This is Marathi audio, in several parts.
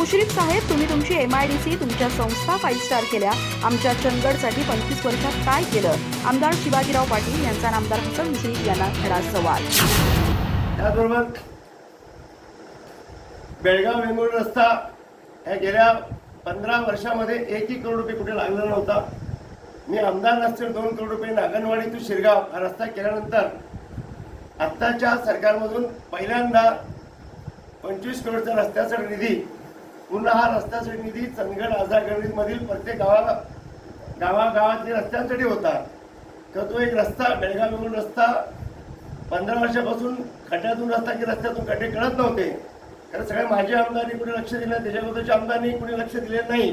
मुश्रीफ साहेब, तुम्ही तुमची MIDC तुमच्या संस्था 5 स्टार केल्या, आमच्या चंदगडसाठी 25 वर्षात काय केलं? आमदार शिवाजीराव पाटील यांचा आमदार हसन मुश्रीफ यांना खडा सवाल. त्याचबरोबर बेळगाव वेंगुर्ला रस्ता ह्या गेल्या 15 वर्षामध्ये 1 करोड रुपये कुठे लागला नव्हता. मी आमदार नसतील 2 करोड रुपये नागनवाडी टू शिरगाव हा रस्ता केल्यानंतर आत्ताच्या सरकारमधून पहिल्यांदा 25 करोडचा रस्त्यासाठी निधी, पुन्हा हा रस्त्यासाठी निधी चंदगड आजरागणितमधील प्रत्येक गावागावातल्या रस्त्यांसाठी होता. तर तो एक रस्ता बेळगाव वेंगुर्ला रस्ता 15 वर्षापासून खड्ड्यातून रस्ता की रस्त्यातून खड्डे कळत नव्हते. कारण सगळ्या माझे आमदारांनी कुणी लक्ष दिलं, त्याच्याबद्दलच्या आमदारांनी कुणी लक्ष दिले नाही.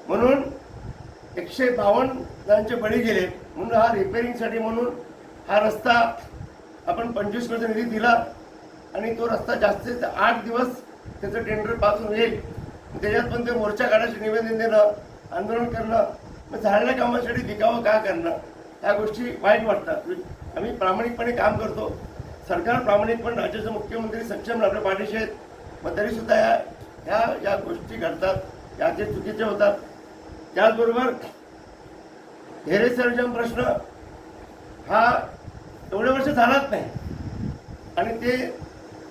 म्हणून 152 जणांचे बळी गेले. म्हणून हा रिपेअरिंगसाठी म्हणून हा रस्ता आपण 25 करोडचा निधी दिला आणि तो रस्ता जास्तीत 8 दिवस त्याचं टेंडर पास होईल. त्याच्यात पण ते मोर्चा काढायचे, निवेदन देणं, आंदोलन करणं, मग झालेल्या कामासाठी दिखावा का करणं, ह्या गोष्टी वाईट वाटतात. आम्ही प्रामाणिकपणे काम करतो, सरकार प्रामाणिकपणे, राज्याचे मुख्यमंत्री सक्षम आपल्या पाठीशी आहेत. मग तरीसुद्धा या गोष्टी घडतात, या जे चुकीचे होतात. त्याचबरोबर हेरेसरजम प्रश्न हा एवढे वर्ष झालाच नाही आणि ते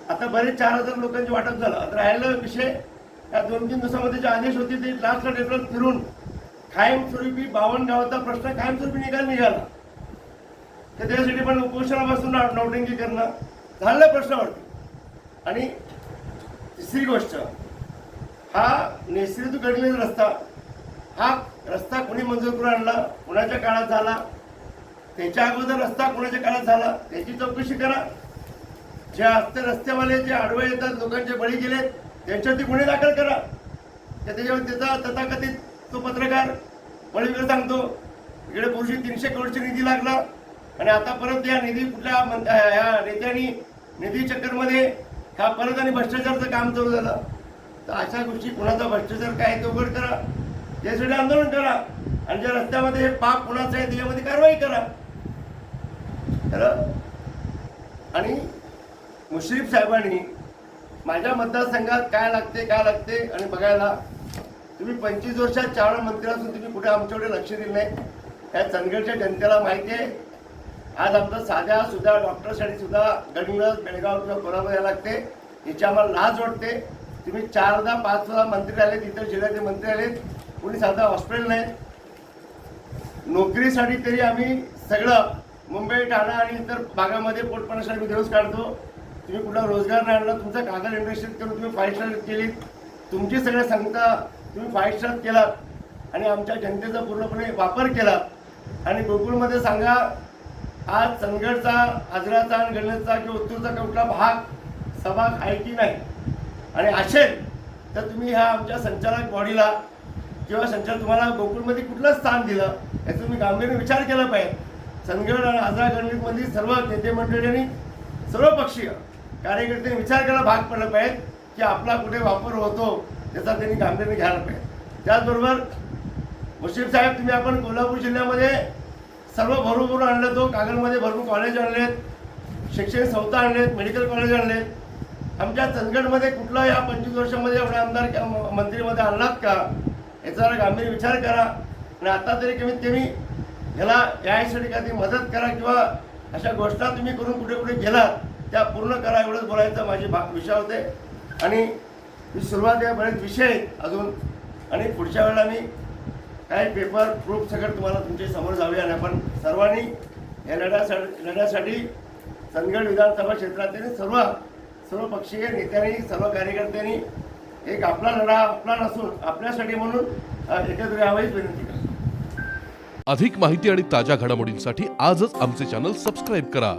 आता बरेच 4000 लोकांची वाटप झालं. आता राहिला विषय या 2-3 दिवसामध्ये जे आदेश होते ते लास्टला डेव्हलप फिरून कायमस्वरूपी 52 गावाचा प्रश्न कायमस्वरूपी निघाला. तर त्यासाठी पण उपोषणापासून नोटिंगी करणं झालेल्या प्रश्नावरती. आणि तिसरी गोष्ट, हा नैसर्गिक घडलेला रस्ता, हा रस्ता कोणी मंजूर करून आणला, कोणाच्या काळात झाला, त्याच्या अगोदर रस्ता कोणाच्या काळात झाला त्याची चौकशी करा. जे असते रस्त्यावाले जे आडवे येतात, लोकांचे बळी गेलेत, त्यांच्यावरती गुन्हे दाखल करा. त्याच्यावर त्याचा तथाकथित तो पत्रकार बळीकडे सांगतो इकडे पुरुषी 300 करोडची निधी लागला आणि आता परत या निधी कुठल्या या नेत्यांनी निधी चक्करमध्ये हा परत आणि भ्रष्टाचाराचं काम चालू झालं. तर अशा गोष्टी, कुणाचा भ्रष्टाचार काय ते उघड करा, त्यासाठी आंदोलन करा आणि ज्या रस्त्यामध्ये हे पाप कुणाचं आहे त्याच्यामध्ये कारवाई करा. आणि मुश्रीफ साहेबांनी माझ्या मतदारसंघात काय लागते आणि बघायला, तुम्ही 25 वर्षात 4 मंत्री असून तुम्ही कुठे आमच्याकडे लक्ष दिलं नाही. या चंदगडच्या जनतेला माहिती आहे. आज आमचं साध्या सुद्धा डॉक्टरसाठी सुद्धा गडहिंग्लज, बेळगाव किंवा कोल्हापूर यायला लागते. याची आम्हाला लाज वाटते. तुम्ही 4दा 5दा मंत्री आलेत, इतर जिल्ह्याचे मंत्री आलेत, कोणी साधा हॉस्पिटल नाही. नोकरीसाठी तरी आम्ही सगळं मुंबई, ठाणा आणि इतर भागामध्ये पोटपाण्यासाठी दिवस काढतो. तुम्ही कुठला रोजगार नाही आणला, तुमचा कागद इंडस्ट्रीत करून तुम्ही 5 स्टार केली, तुमची सगळ्या संस्था तुम्ही 5 स्टार केलात आणि आमच्या जनतेचा पूर्णपणे वापर केला. आणि गोकुळमध्ये सांगा, आज चंदगडचा, आजराचा आणि गणेशचा किंवा उत्तूरचा कुठला भाग सभा आहे की नाही, आणि असेल तर तुम्ही ह्या आमच्या संचालक बॉडीला किंवा तुम्हाला गोकुळमध्ये कुठलं स्थान दिलं याचा तुम्ही गांभीर्याने विचार केला पाहिजे. चंदगड आणि आजरा गणितमधील सर्व नेते मंडळींनी, सर्व पक्षीय कार्यकर्त्यांनी विचार करायला भाग पडला पाहिजे की आपला कुठे वापर होतो त्याचा त्यांनी गांभीर्याने घ्यायला पाहिजे. त्याचबरोबर मुश्रीफ साहेब, तुम्ही आपण कोल्हापूर जिल्ह्यामध्ये सर्व भरून आणलं, तो कागलमध्ये भरपूर कॉलेज आणलेत, शैक्षणिक संस्था आणलेत, मेडिकल कॉलेज आणलेत. आमच्या चंदगडमध्ये कुठला या 25 वर्षामध्ये एवढे आमदार मंत्रीमध्ये आणलात का, याचा गांभीर्य विचार करा. आणि आता तरी कमीत कमी ह्याला यायसाठी काही मदत करा किंवा अशा गोष्टी तुम्ही करून कुठे कुठे गेलात त्या पूर्ण करा, एवढंच बोलायचं माझी विषय होते. आणि सुरुवातीला बरेच विषय आहेत अजून, आणि पुढच्या वेळेला मी काही पेपर प्रूफ सगळं तुम्हाला तुमच्या समोर जाऊया. आणि आपण सर्वांनी या लढ्यासाठी चंदगड विधानसभा क्षेत्रातील सर्व पक्षीय नेत्यांनी, सर्व कार्यकर्त्यांनी एक आपला लढा आपला नसून आपल्यासाठी म्हणून एकत्र यावंच विनंती करतो. अधिक माहिती आणि ताज्या घडामोडींसाठी आजच आमचे चॅनल सबस्क्राईब करा.